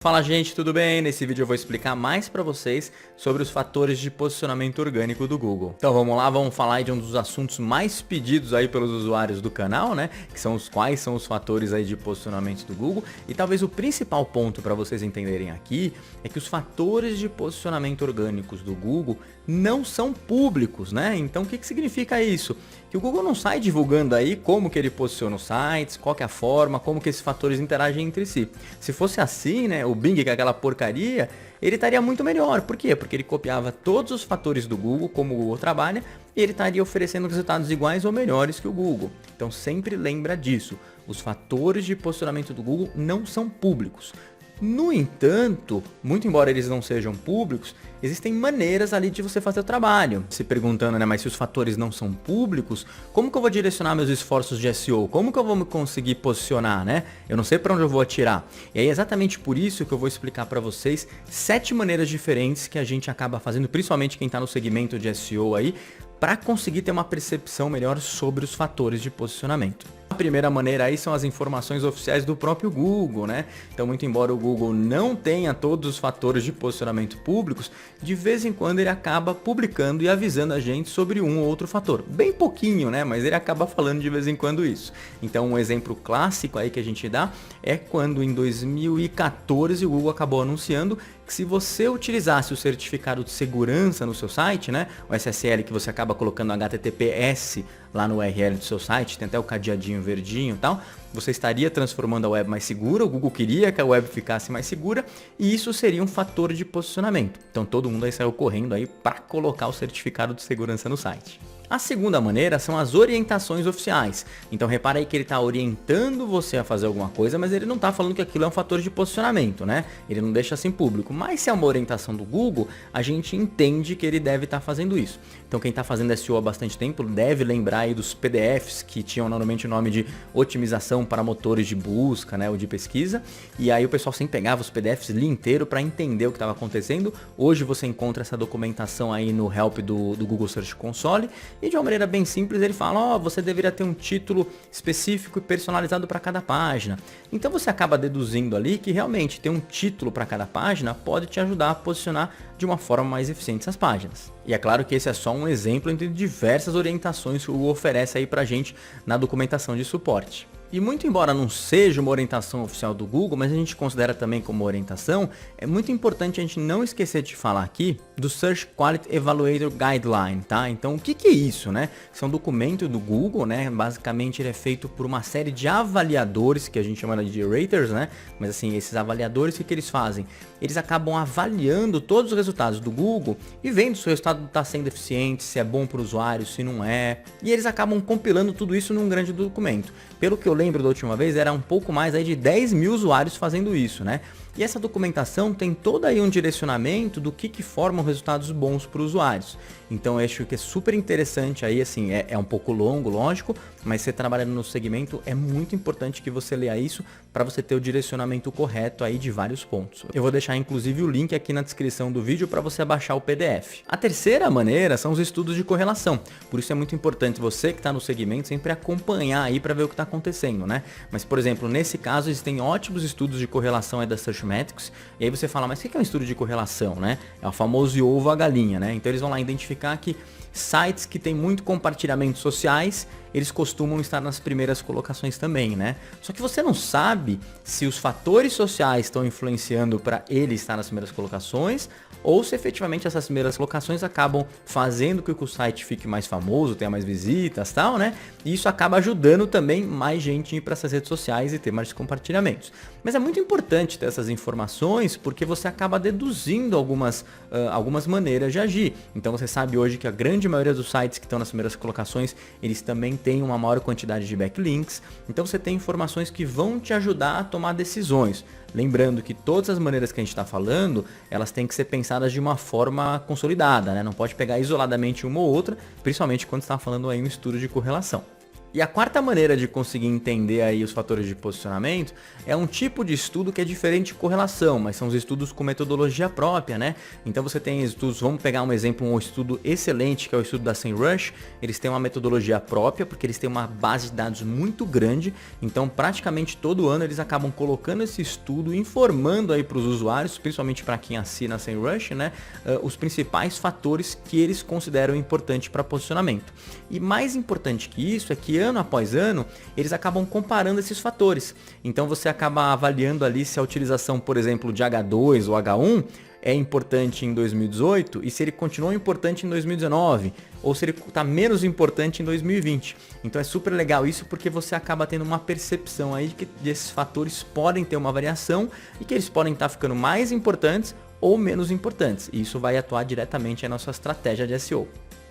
Fala gente, tudo bem? Nesse vídeo eu vou explicar mais para vocês sobre os fatores de posicionamento orgânico do Google. Então vamos lá, vamos falar aí de um dos assuntos mais pedidos aí pelos usuários do canal, né? Que são quais são os fatores aí de posicionamento do Google. E talvez o principal ponto para vocês entenderem aqui é que os fatores de posicionamento orgânicos do Google não são públicos, né? Então o que significa isso? Que o Google não sai divulgando aí como que ele posiciona os sites, qual que é a forma, como que esses fatores interagem entre si. Se fosse assim, né, o Bing, que é aquela porcaria, ele estaria muito melhor. Por quê? Porque ele copiava todos os fatores do Google, como o Google trabalha, e ele estaria oferecendo resultados iguais ou melhores que o Google. Então sempre lembra disso, os fatores de posicionamento do Google não são públicos. No entanto, muito embora eles não sejam públicos, existem maneiras ali de você fazer o trabalho. Se perguntando, né, mas se os fatores não são públicos, como que eu vou direcionar meus esforços de SEO? Como que eu vou me conseguir posicionar, né? Eu não sei para onde eu vou atirar. E aí é exatamente por isso que eu vou explicar para vocês 7 maneiras diferentes que a gente acaba fazendo, principalmente quem está no segmento de SEO aí, para conseguir ter uma percepção melhor sobre os fatores de posicionamento. A primeira maneira aí são as informações oficiais do próprio Google, né? Então, muito embora o Google não tenha todos os fatores de posicionamento públicos, de vez em quando ele acaba publicando e avisando a gente sobre um ou outro fator. Bem pouquinho, né? Mas ele acaba falando de vez em quando isso. Então, um exemplo clássico aí que a gente dá é quando em 2014 o Google acabou anunciando que se você utilizasse o certificado de segurança no seu site, né? O SSL, que você acaba colocando HTTPS lá no URL do seu site, tem até o cadeadinho verdinho e tal, você estaria transformando a web mais segura. O Google queria que a web ficasse mais segura e isso seria um fator de posicionamento. Então todo mundo aí saiu correndo aí para colocar o certificado de segurança no site. A segunda maneira são as orientações oficiais. Então repara aí que ele está orientando você a fazer alguma coisa, mas ele não está falando que aquilo é um fator de posicionamento, né? Ele não deixa assim público. Mas se é uma orientação do Google, a gente entende que ele deve estar fazendo isso. Então quem está fazendo SEO há bastante tempo deve lembrar aí dos PDFs que tinham normalmente o nome de otimização para motores de busca, né, ou de pesquisa. E aí o pessoal sempre pegava os PDFs, lia inteiro para entender o que estava acontecendo. Hoje você encontra essa documentação aí no help do Google Search Console. E de uma maneira bem simples ele fala, você deveria ter um título específico e personalizado para cada página. Então você acaba deduzindo ali que realmente ter um título para cada página pode te ajudar a posicionar de uma forma mais eficiente essas páginas. E é claro que esse é só um exemplo entre diversas orientações que o Google oferece aí pra gente na documentação de suporte. E muito embora não seja uma orientação oficial do Google, mas a gente considera também como orientação, é muito importante a gente não esquecer de falar aqui do Search Quality Evaluator Guideline, tá? Então o que é isso, né? Isso é um documento do Google, né? Basicamente ele é feito por uma série de avaliadores, que a gente chama de raters, né? Mas assim, esses avaliadores, o que eles fazem? Eles acabam avaliando todos os resultados do Google e vendo se o resultado está sendo eficiente, se é bom para o usuário, se não é. E eles acabam compilando tudo isso num grande documento. Pelo que eu lembro da última vez, era um pouco mais aí de 10 mil usuários fazendo isso, né? E essa documentação tem todo aí um direcionamento do que formam resultados bons para os usuários. Então eu acho que é super interessante aí, assim, é um pouco longo, lógico, mas você trabalhando no segmento é muito importante que você leia isso para você ter o direcionamento correto aí de vários pontos. Eu vou deixar inclusive o link aqui na descrição do vídeo para você baixar o PDF. A terceira maneira são os estudos de correlação. Por isso é muito importante você que está no segmento sempre acompanhar aí para ver o que está acontecendo, né? Mas por exemplo, nesse caso existem ótimos estudos de correlação aí da Searchmetrics. E aí você fala, mas o que é um estudo de correlação, né? É o famoso ovo a galinha, né? Então eles vão lá identificar que sites que tem muito compartilhamentos sociais, eles costumam estar nas primeiras colocações também, né? Só que você não sabe se os fatores sociais estão influenciando para ele estar nas primeiras colocações ou se efetivamente essas primeiras colocações acabam fazendo com que o site fique mais famoso, tenha mais visitas e tal, né? E isso acaba ajudando também mais gente a ir para essas redes sociais e ter mais compartilhamentos. Mas é muito importante ter essas informações porque você acaba deduzindo algumas maneiras de agir. Então você sabe hoje que a grande maioria dos sites que estão nas primeiras colocações, eles também têm uma maior quantidade de backlinks. Então você tem informações que vão te ajudar a tomar decisões. Lembrando que todas as maneiras que a gente está falando, elas têm que ser pensadas de uma forma consolidada, né? Não pode pegar isoladamente uma ou outra, principalmente quando está falando aí no estudo de correlação. E a quarta maneira de conseguir entender aí os fatores de posicionamento é um tipo de estudo que é diferente de correlação, mas são os estudos com metodologia própria, né? Então você tem estudos, vamos pegar um exemplo, um estudo excelente que é o estudo da SEMrush. Eles têm uma metodologia própria porque eles têm uma base de dados muito grande, então praticamente todo ano eles acabam colocando esse estudo, informando aí para os usuários, principalmente para quem assina a SEMrush, né? Os principais fatores que eles consideram importantes para posicionamento. E mais importante que isso é que ano após ano, eles acabam comparando esses fatores. Então você acaba avaliando ali se a utilização, por exemplo, de H2 ou H1 é importante em 2018 e se ele continuou importante em 2019 ou se ele está menos importante em 2020. Então é super legal isso porque você acaba tendo uma percepção aí de que esses fatores podem ter uma variação e que eles podem estar ficando mais importantes ou menos importantes. E isso vai atuar diretamente na nossa estratégia de SEO.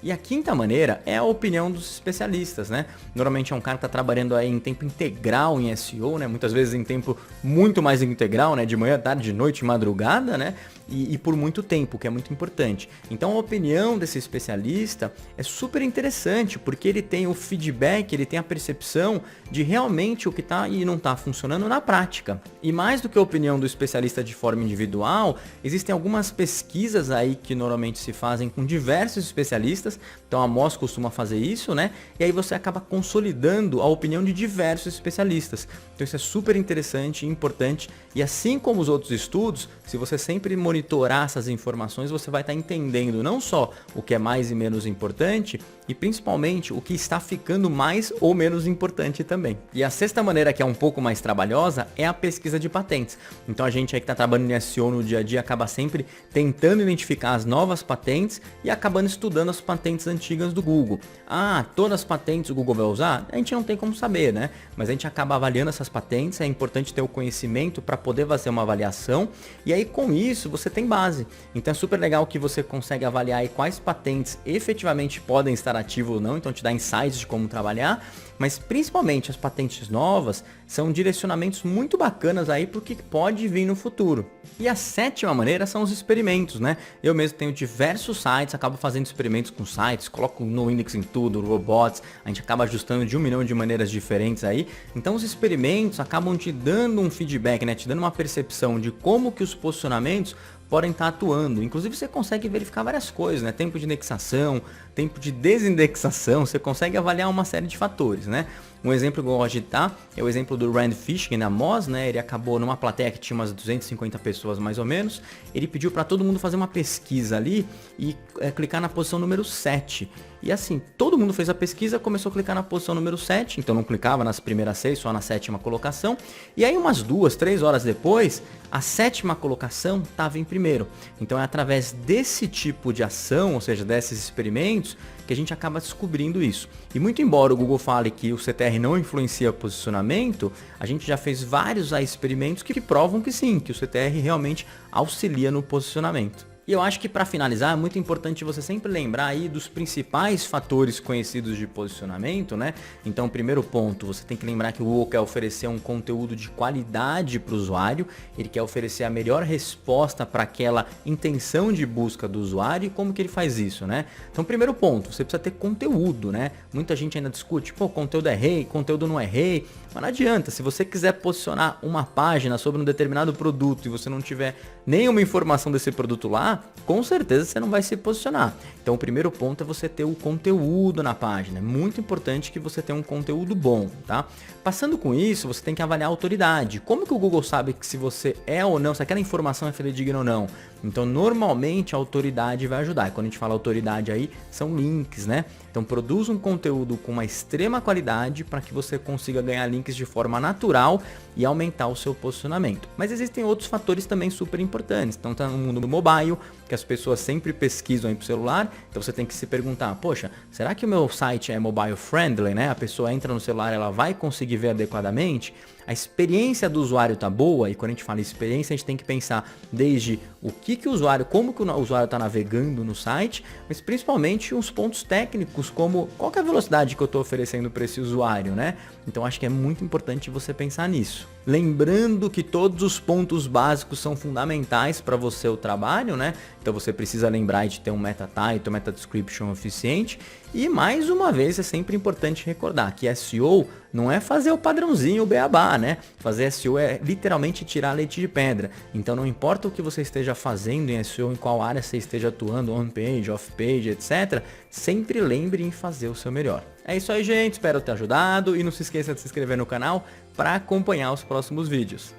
E a quinta maneira é a opinião dos especialistas, né? Normalmente é um cara que está trabalhando aí em tempo integral em SEO, né? Muitas vezes em tempo muito mais integral, né? De manhã, tarde, de noite, madrugada, né? E por muito tempo, que é muito importante. Então a opinião desse especialista é super interessante, porque ele tem o feedback, ele tem a percepção de realmente o que está e não está funcionando na prática. E mais do que a opinião do especialista de forma individual, existem algumas pesquisas aí que normalmente se fazem com diversos especialistas. Então a Moz costuma fazer isso, né? E aí você acaba consolidando a opinião de diversos especialistas. Então isso é super interessante e importante. E assim como os outros estudos, se você sempre monitorar essas informações, você vai estar entendendo não só o que é mais e menos importante, e principalmente o que está ficando mais ou menos importante também. E a sexta maneira, que é um pouco mais trabalhosa, é a pesquisa de patentes. Então a gente aí que está trabalhando em SEO no dia a dia acaba sempre tentando identificar as novas patentes e acabando estudando as patentes antigas do Google. Ah, todas as patentes o Google vai usar? A gente não tem como saber, né? Mas a gente acaba avaliando essas patentes, é importante ter o conhecimento para poder fazer uma avaliação, e aí com isso você tem base. Então é super legal que você consegue avaliar aí quais patentes efetivamente podem estar ativas ou não, então te dá insights de como trabalhar, mas principalmente as patentes novas são direcionamentos muito bacanas aí para o que pode vir no futuro. E a sétima maneira são os experimentos, né? Eu mesmo tenho diversos sites, acabo fazendo experimentos com sites, coloco no index em tudo, robots, a gente acaba ajustando de 1 milhão de maneiras diferentes aí. Então os experimentos acabam te dando um feedback, né? Te dando uma percepção de como que os posicionamentos podem estar atuando. Inclusive você consegue verificar várias coisas, né? Tempo de indexação, tempo de desindexação, você consegue avaliar uma série de fatores, né? Um exemplo que eu gosto de dar é o exemplo do Rand Fishkin na Moz, né? Ele acabou numa plateia que tinha umas 250 pessoas mais ou menos. Ele pediu para todo mundo fazer uma pesquisa ali e clicar na posição número 7. E assim, todo mundo fez a pesquisa, começou a clicar na posição número 7, então não clicava nas primeiras 6, só na 7ª colocação. E aí umas 2, 3 horas depois, a 7ª colocação estava em primeiro. Então é através desse tipo de ação, ou seja, desses experimentos, que a gente acaba descobrindo isso. E muito embora o Google fale que o CTR não influencia posicionamento, a gente já fez vários experimentos que provam que sim, que o CTR realmente auxilia no posicionamento. E eu acho que para finalizar é muito importante você sempre lembrar aí dos principais fatores conhecidos de posicionamento, né? Então, primeiro ponto, você tem que lembrar que o Google quer oferecer um conteúdo de qualidade para o usuário, ele quer oferecer a melhor resposta para aquela intenção de busca do usuário. E como que ele faz isso, né? Então, primeiro ponto, você precisa ter conteúdo, né? Muita gente ainda discute, pô, conteúdo é rei, conteúdo não é rei, mas não adianta, se você quiser posicionar uma página sobre um determinado produto e você não tiver nenhuma informação desse produto lá, com certeza você não vai se posicionar. Então o primeiro ponto é você ter o conteúdo na página. É muito importante que você tenha um conteúdo bom, tá? Passando com isso, você tem que avaliar a autoridade. Como que o Google sabe que se você é ou não, se aquela informação é fidedigna ou não? Então normalmente a autoridade vai ajudar. E quando a gente fala autoridade aí, são links, né? Então produz um conteúdo com uma extrema qualidade para que você consiga ganhar links de forma natural e aumentar o seu posicionamento. Mas existem outros fatores também super importantes. Então tá no mundo mobile, que as pessoas sempre pesquisam aí pro celular, então você tem que se perguntar, poxa, será que o meu site é mobile friendly, né? A pessoa entra no celular, ela vai conseguir ver adequadamente? A experiência do usuário tá boa? E quando a gente fala experiência, a gente tem que pensar desde o que o usuário, como que o usuário está navegando no site, mas principalmente os pontos técnicos, como qual que é a velocidade que eu estou oferecendo para esse usuário, né? Então acho que é muito importante você pensar nisso. Lembrando que todos os pontos básicos são fundamentais para você o trabalho, né? Então você precisa lembrar de ter um meta title, meta description eficiente. E mais uma vez é sempre importante recordar que SEO não é fazer o padrãozinho, o beabá, né? Fazer SEO é literalmente tirar leite de pedra. Então não importa o que você esteja fazendo em SEO, em qual área você esteja atuando, on-page, off-page, etc. Sempre lembre em fazer o seu melhor. É isso aí, gente. Espero ter ajudado e não se esqueça de se inscrever no canal para acompanhar os próximos vídeos.